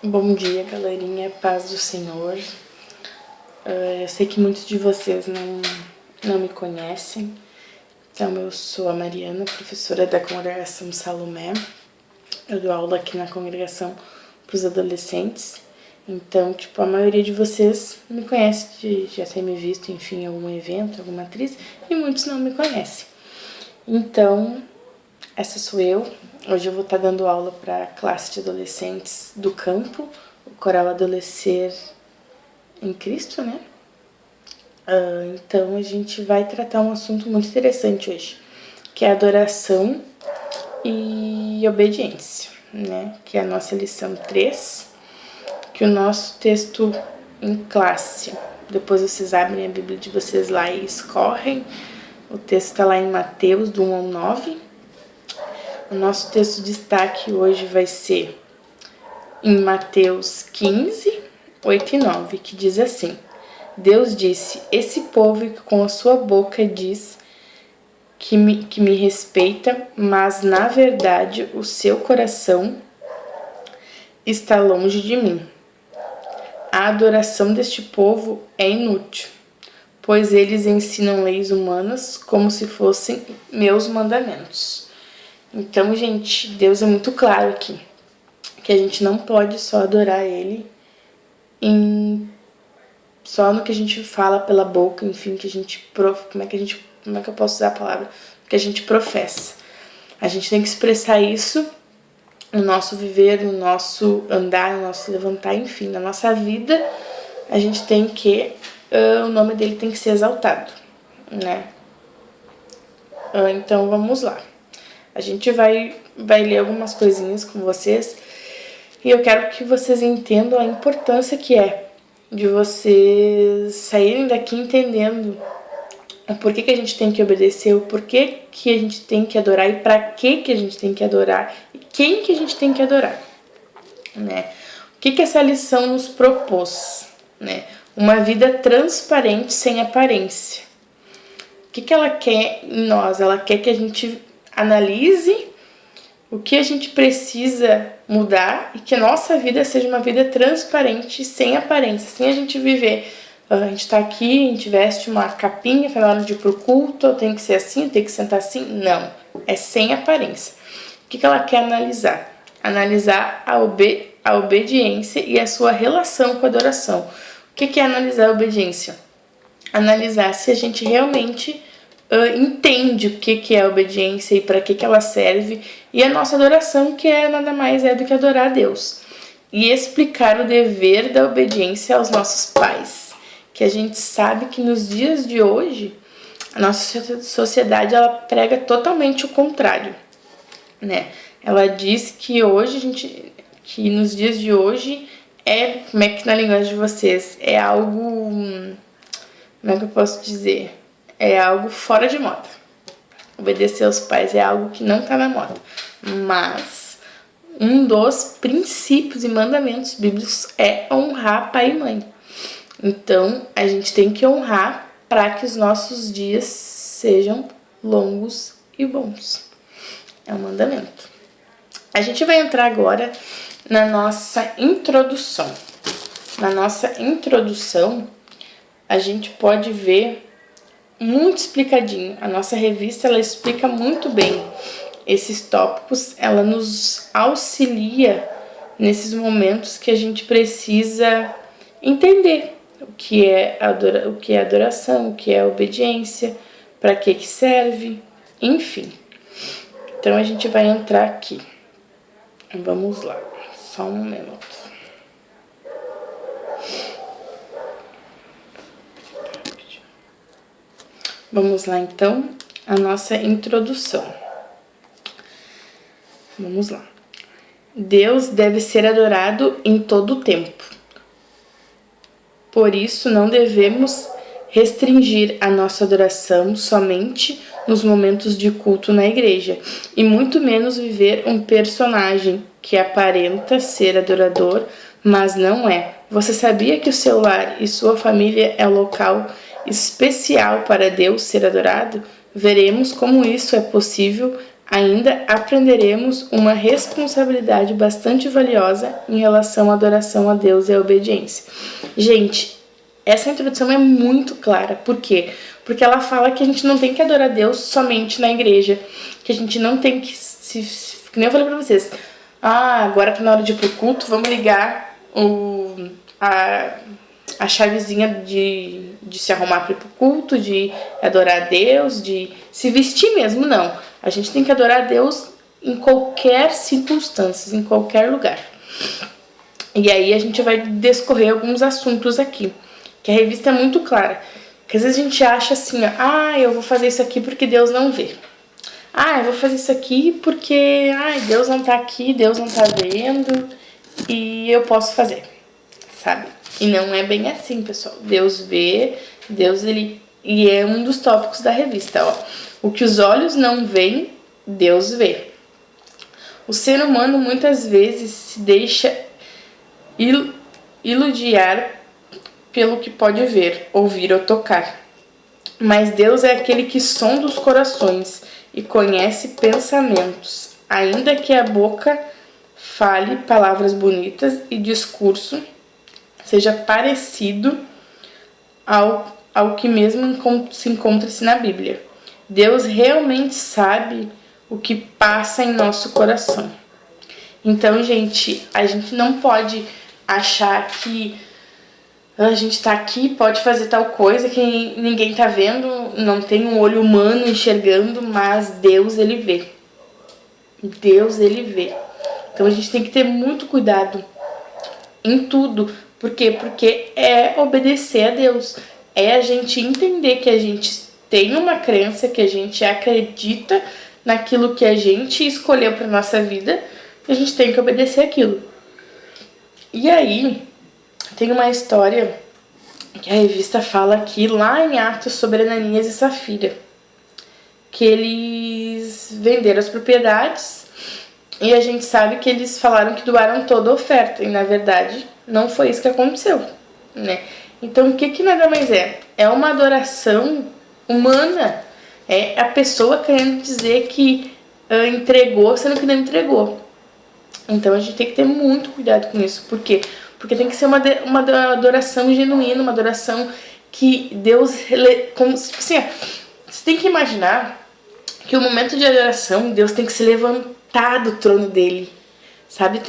Bom dia, galerinha, paz do Senhor. Eu sei que muitos de vocês não me conhecem, então eu sou a Mariana, professora da Congregação Salomé. Eu dou aula aqui na congregação para os adolescentes, então, a maioria de vocês me conhece de já ter me visto, enfim, em algum evento, alguma atriz, e muitos não me conhecem. Então, essa sou eu. Hoje eu vou estar dando aula para a classe de adolescentes do campo, o Coral Adolescer em Cristo, né? Então a gente vai tratar um assunto muito interessante hoje, que é adoração e obediência, né? Que é a nossa lição 3, que o nosso texto em classe, depois vocês abrem a Bíblia de vocês lá e escorrem, o texto está lá em Mateus, do 1 ao 9. O nosso texto de destaque hoje vai ser em Mateus 15, 8 e 9, que diz assim: Deus disse, esse povo que com a sua boca diz que me respeita, mas na verdade o seu coração está longe de mim. A adoração deste povo é inútil, pois eles ensinam leis humanas como se fossem meus mandamentos. Então, gente, Deus é muito claro aqui, que a gente não pode só adorar Ele só no que a gente fala pela boca, enfim, que a gente como é que eu posso usar a palavra? Que a gente professa. A gente tem que expressar isso no nosso viver, no nosso andar, no nosso levantar, enfim, na nossa vida, a gente tem que, o nome dele tem que ser exaltado, né? Então, vamos lá. A gente vai ler algumas coisinhas com vocês e eu quero que vocês entendam a importância que é de vocês saírem daqui entendendo o porquê que a gente tem que obedecer, o porquê que a gente tem que adorar e para que a gente tem que adorar e quem que a gente tem que adorar, né? O que essa lição nos propôs, né? Uma vida transparente sem aparência. O que ela quer em nós? Ela quer que a gente analise o que a gente precisa mudar e que a nossa vida seja uma vida transparente, sem aparência, sem a gente viver. A gente tá aqui, a gente veste uma capinha, foi na hora de ir pro culto, eu tenho que ser assim, eu tenho que sentar assim. Não, é sem aparência. O que ela quer analisar? Analisar a obediência e a sua relação com a adoração. O que é analisar a obediência? Analisar se a gente realmente entende o que é a obediência e para que ela serve, e a nossa adoração, que nada mais do que adorar a Deus. E explicar o dever da obediência aos nossos pais, que a gente sabe que nos dias de hoje, a nossa sociedade ela prega totalmente o contrário, né? Ela diz que que nos dias de hoje como é que na linguagem de vocês, é algo, como é que eu posso dizer? É algo fora de moda. Obedecer aos pais é algo que não está na moda. Mas um dos princípios e mandamentos bíblicos é honrar pai e mãe. Então, a gente tem que honrar para que os nossos dias sejam longos e bons. É um mandamento. A gente vai entrar agora na nossa introdução. Na nossa introdução, a gente pode ver muito explicadinho. A nossa revista ela explica muito bem esses tópicos, ela nos auxilia nesses momentos que a gente precisa entender o que é adoração, o que é obediência, para que serve, enfim. Então a gente vai entrar aqui. Vamos lá, só um minuto. Vamos lá, então, a nossa introdução. Vamos lá. Deus deve ser adorado em todo o tempo. Por isso, não devemos restringir a nossa adoração somente nos momentos de culto na igreja, e muito menos viver um personagem que aparenta ser adorador, mas não é. Você sabia que o seu lar e sua família é o local especial para Deus ser adorado? Veremos como isso é possível ainda aprenderemos uma responsabilidade bastante valiosa em relação à adoração a Deus e à obediência. Gente, essa introdução é muito clara. Por quê? Porque ela fala que a gente não tem que adorar Deus somente na igreja, que a gente não tem que que nem eu falei pra vocês, agora tá na hora de ir pro culto, vamos ligar a chavezinha de se arrumar para ir pro culto, de adorar a Deus, de se vestir mesmo, não. A gente tem que adorar a Deus em qualquer circunstância, em qualquer lugar. E aí a gente vai discorrer alguns assuntos aqui, que a revista é muito clara. Que às vezes a gente acha assim, eu vou fazer isso aqui porque Deus não vê. Eu vou fazer isso aqui porque Deus não tá aqui, Deus não tá vendo e eu posso fazer, sabe? E não é bem assim, pessoal. Deus vê, e é um dos tópicos da revista, ó. O que os olhos não veem, Deus vê. O ser humano muitas vezes se deixa iludiar pelo que pode ver, ouvir ou tocar. Mas Deus é aquele que sonda os corações e conhece pensamentos, ainda que a boca fale palavras bonitas e discurso seja parecido ao que mesmo se encontra-se na Bíblia. Deus realmente sabe o que passa em nosso coração. Então, gente, a gente não pode achar que a gente tá aqui, pode fazer tal coisa que ninguém tá vendo, não tem um olho humano enxergando, mas Deus, ele vê. Deus, ele vê. Então a gente tem que ter muito cuidado em tudo. Por quê? Porque é obedecer a Deus. É a gente entender que a gente tem uma crença, que a gente acredita naquilo que a gente escolheu para nossa vida, e a gente tem que obedecer aquilo. E aí, tem uma história que a revista fala aqui, lá em Atos, sobre Ananias e Safira, que eles venderam as propriedades e a gente sabe que eles falaram que doaram toda a oferta, e na verdade não foi isso que aconteceu, né? Então o que nada mais é? É uma adoração humana, é a pessoa querendo dizer que entregou, sendo que não entregou. Então a gente tem que ter muito cuidado com isso. Por quê? Porque tem que ser uma adoração genuína, uma adoração que Deus... Como, assim, você tem que imaginar que o momento de adoração, Deus tem que se levantar do trono dele, sabe?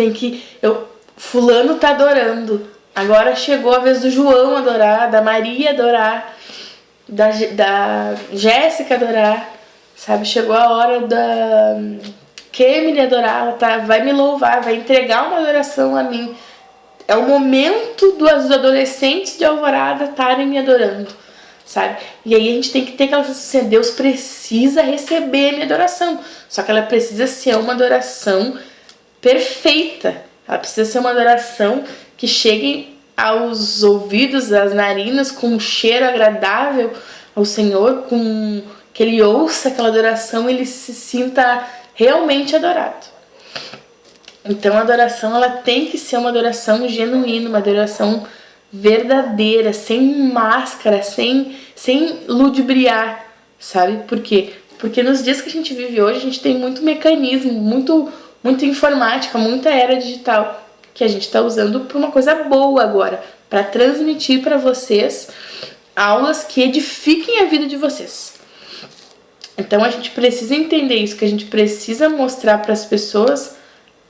Fulano tá adorando. Agora chegou a vez do João adorar, da Maria adorar, da Jéssica adorar, sabe? Chegou a hora da Kemily adorar, ela vai me louvar, vai entregar uma adoração a mim. É o momento dos adolescentes de Alvorada estarem me adorando, sabe? E aí a gente tem que ter aquela sensação, Deus precisa receber a minha adoração. Só que ela precisa ser uma adoração perfeita. Ela precisa ser uma adoração que chegue aos ouvidos, às narinas, com um cheiro agradável ao Senhor, com que ele ouça aquela adoração e ele se sinta realmente adorado. Então a adoração, ela tem que ser uma adoração genuína, uma adoração verdadeira, sem máscara, sem ludibriar, sabe? Por quê? Porque nos dias que a gente vive hoje, a gente tem muito mecanismo, muita informática, muita era digital, que a gente está usando para uma coisa boa agora, para transmitir para vocês aulas que edifiquem a vida de vocês. Então a gente precisa entender isso, que a gente precisa mostrar para as pessoas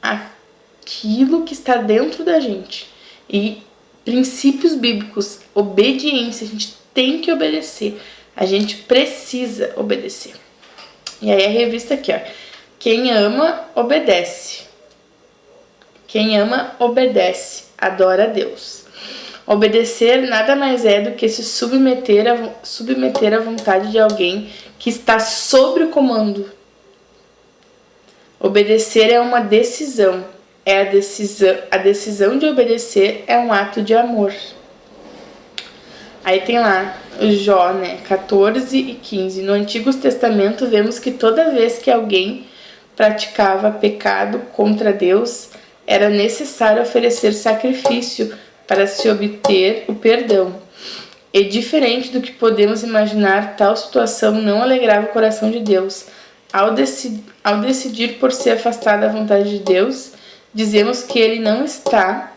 aquilo que está dentro da gente. E princípios bíblicos, obediência, a gente tem que obedecer. A gente precisa obedecer. E aí a revista aqui, ó. Quem ama, obedece. Quem ama, obedece. Adora a Deus. Obedecer nada mais é do que se submeter à vontade de alguém que está sob o comando. Obedecer é uma decisão. A decisão de obedecer é um ato de amor. Aí tem lá o Jó, 14 e 15. No Antigo Testamento vemos que toda vez que alguém praticava pecado contra Deus, era necessário oferecer sacrifício para se obter o perdão. E diferente do que podemos imaginar, tal situação não alegrava o coração de Deus. Ao decidir por se afastar da vontade de Deus, dizemos que Ele não está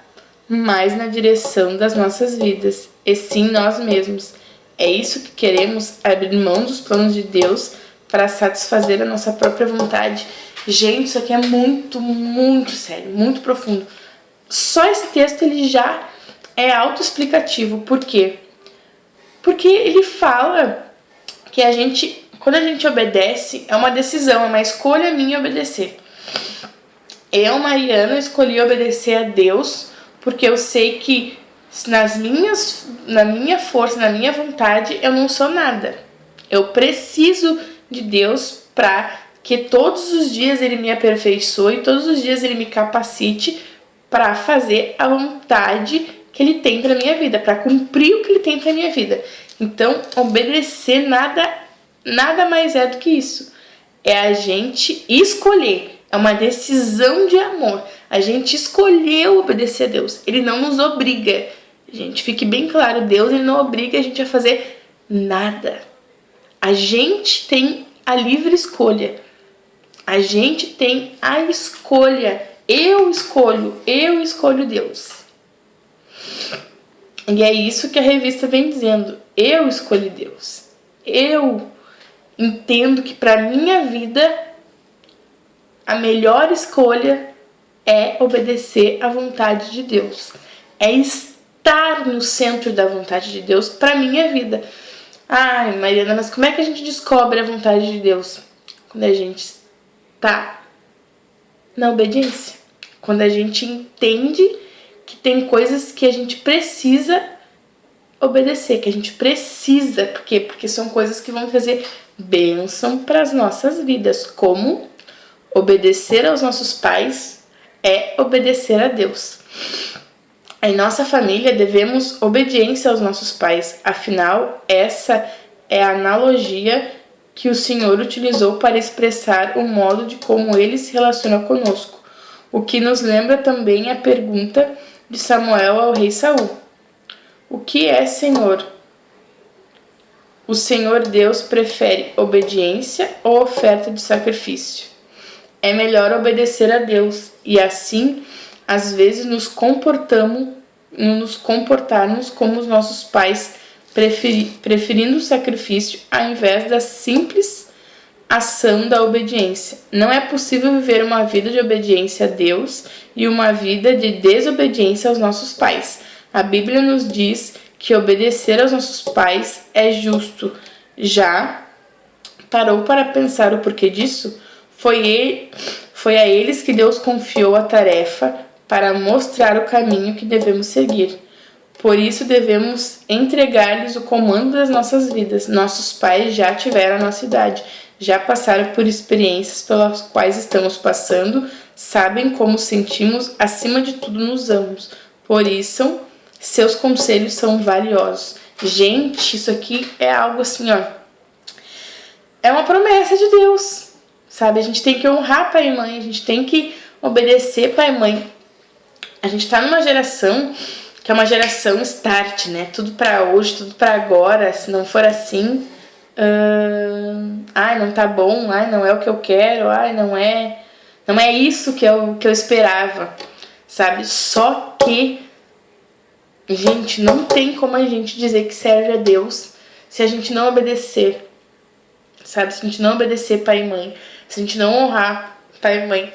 mais na direção das nossas vidas, e sim nós mesmos. É isso que queremos, abrir mão dos planos de Deus para satisfazer a nossa própria vontade. Gente, isso aqui é muito, muito sério, muito profundo. Só esse texto ele já é autoexplicativo. Por quê? Porque ele fala que quando a gente obedece, é uma decisão, é uma escolha minha obedecer. Eu, Mariana, escolhi obedecer a Deus porque eu sei que na minha força, na minha vontade, eu não sou nada. Eu preciso de Deus para que todos os dias Ele me aperfeiçoe, todos os dias Ele me capacite para fazer a vontade que Ele tem para minha vida, para cumprir o que Ele tem para minha vida. Então, obedecer nada mais é do que isso. É a gente escolher. É uma decisão de amor. A gente escolheu obedecer a Deus. Ele não nos obriga. Gente, fique bem claro, Deus ele não obriga a gente a fazer nada. A gente tem a livre escolha. A gente tem a escolha. Eu escolho Deus. E é isso que a revista vem dizendo. Eu escolhi Deus. Eu entendo que para minha vida a melhor escolha é obedecer à vontade de Deus. É estar no centro da vontade de Deus para minha vida. Ai, Mariana, mas como é que a gente descobre a vontade de Deus? Quando a gente está na obediência. Quando a gente entende que tem coisas que a gente precisa obedecer, que a gente precisa. Por quê? Porque são coisas que vão trazer bênção para as nossas vidas, como obedecer aos nossos pais é obedecer a Deus. Em nossa família devemos obediência aos nossos pais, afinal essa é a analogia que o Senhor utilizou para expressar o modo de como Ele se relaciona conosco, o que nos lembra também a pergunta de Samuel ao rei Saul: o que é Senhor? O Senhor Deus prefere obediência ou oferta de sacrifício? É melhor obedecer a Deus e assim, às vezes, nos comportarmos como os nossos pais, preferindo o sacrifício ao invés da simples ação da obediência. Não é possível viver uma vida de obediência a Deus e uma vida de desobediência aos nossos pais. A Bíblia nos diz que obedecer aos nossos pais é justo. Já parou para pensar o porquê disso? Foi a eles que Deus confiou a tarefa para mostrar o caminho que devemos seguir. Por isso devemos entregar-lhes o comando das nossas vidas. Nossos pais já tiveram a nossa idade, já passaram por experiências pelas quais estamos passando, sabem como sentimos, acima de tudo nos amamos. Por isso, seus conselhos são valiosos. Gente, isso aqui é algo assim, ó. É uma promessa de Deus. Sabe, a gente tem que honrar pai e mãe, a gente tem que obedecer pai e mãe. A gente tá numa geração que é uma geração start, né? Tudo pra hoje, tudo pra agora. Se não for assim, ai, não tá bom, ai, não é o que eu quero, ai, não é isso que eu esperava, sabe? Só que, gente, não tem como a gente dizer que serve a Deus se a gente não obedecer, sabe? Se a gente não obedecer pai e mãe. Se a gente não honrar pai e mãe.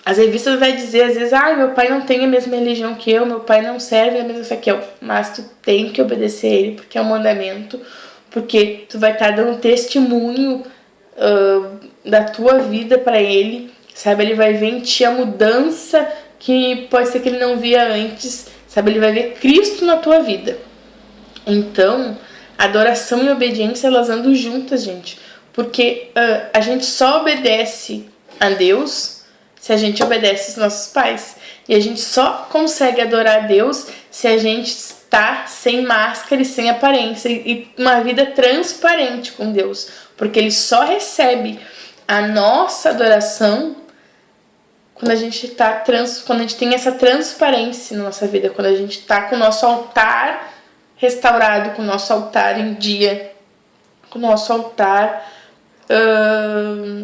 As revistas vai dizer às vezes, meu pai não tem a mesma religião que eu, meu pai não serve a mesma fé que eu. Mas tu tem que obedecer a ele, porque é um mandamento, porque tu vai estar dando testemunho da tua vida para ele, sabe? Ele vai ver em ti a mudança que pode ser que ele não via antes, sabe? Ele vai ver Cristo na tua vida. Então, adoração e obediência, elas andam juntas, gente. Porque a gente só obedece a Deus se a gente obedece aos nossos pais. E a gente só consegue adorar a Deus se a gente está sem máscara e sem aparência. E uma vida transparente com Deus. Porque Ele só recebe a nossa adoração quando a gente quando a gente tem essa transparência na nossa vida. Quando a gente está com o nosso altar restaurado, com o nosso altar em dia, com o nosso altar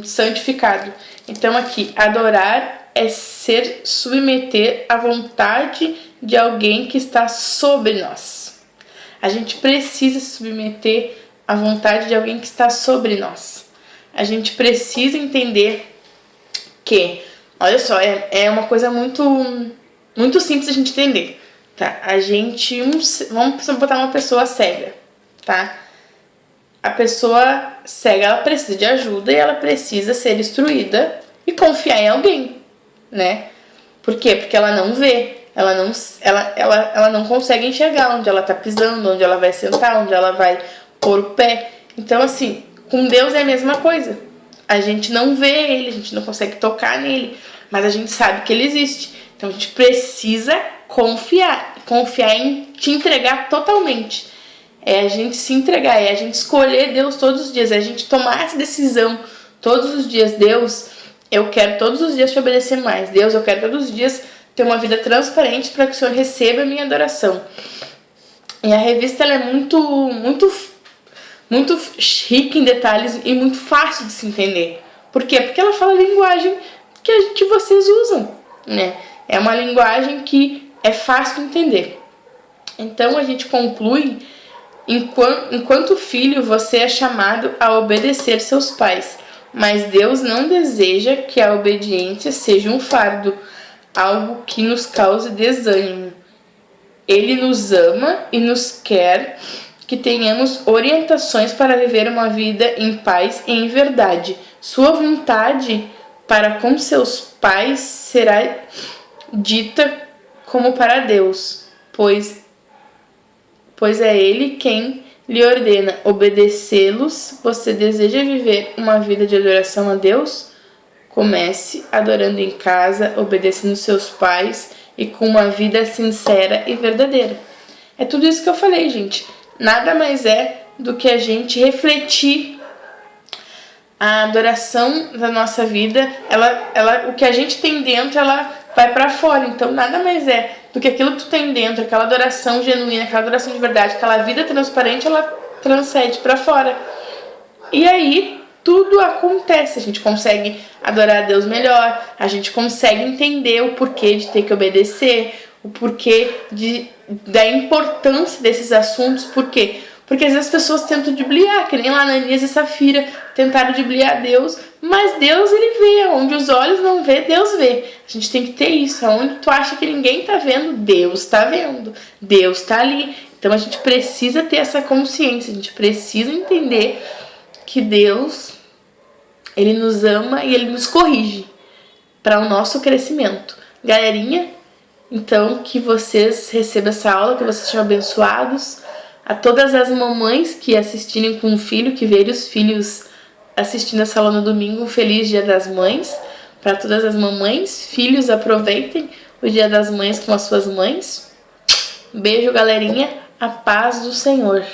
santificado. Então aqui, adorar é ser submeter à vontade de alguém que está sobre nós. A gente precisa submeter à vontade de alguém que está sobre nós. A gente precisa entender que, olha só, é uma coisa muito simples a gente entender, tá? Vamos botar uma pessoa cega, tá? A pessoa cega, ela precisa de ajuda e ela precisa ser instruída e confiar em alguém, né? Por quê? Porque ela não vê, ela não consegue enxergar onde ela tá pisando, onde ela vai sentar, onde ela vai pôr o pé. Então, assim, com Deus é a mesma coisa. A gente não vê ele, a gente não consegue tocar nele, mas a gente sabe que ele existe. Então a gente precisa confiar em te entregar totalmente. É a gente se entregar, é a gente escolher Deus todos os dias, é a gente tomar essa decisão todos os dias. Deus, eu quero todos os dias te obedecer mais. Deus, eu quero todos os dias ter uma vida transparente para que o Senhor receba a minha adoração. E a revista ela é muito rica em detalhes e muito fácil de se entender. Por quê? Porque ela fala a linguagem que vocês usam, né? É uma linguagem que é fácil de entender. Então a gente conclui: enquanto filho, você é chamado a obedecer seus pais, mas Deus não deseja que a obediência seja um fardo, algo que nos cause desânimo. Ele nos ama e nos quer que tenhamos orientações para viver uma vida em paz e em verdade. Sua vontade para com seus pais será dita como para Deus, pois é Ele quem lhe ordena obedecê-los. Você deseja viver uma vida de adoração a Deus? Comece adorando em casa, obedecendo seus pais e com uma vida sincera e verdadeira. É tudo isso que eu falei, gente. Nada mais é do que a gente refletir a adoração da nossa vida. O que a gente tem dentro, ela vai para fora. Então, nada mais é do que aquilo que tu tem dentro, aquela adoração genuína, aquela adoração de verdade, aquela vida transparente, ela transcende para fora. E aí, tudo acontece. A gente consegue adorar a Deus melhor, a gente consegue entender o porquê de ter que obedecer, o porquê da importância desses assuntos. Por quê? Porque às vezes as pessoas tentam dibliar, que nem lá Ananias e Safira tentaram dibliar Deus, mas Deus, ele vê, onde os olhos não vê, Deus vê. A gente tem que ter isso, onde tu acha que ninguém tá vendo, Deus tá vendo, Deus tá ali. Então a gente precisa ter essa consciência, a gente precisa entender que Deus, ele nos ama e ele nos corrige para o nosso crescimento. Galerinha, então que vocês recebam essa aula, que vocês sejam abençoados. A todas as mamães que assistirem com o filho, que verem os filhos assistindo essa aula no domingo, um feliz Dia das Mães. Para todas as mamães, filhos, aproveitem o Dia das Mães com as suas mães. Beijo, galerinha. A paz do Senhor.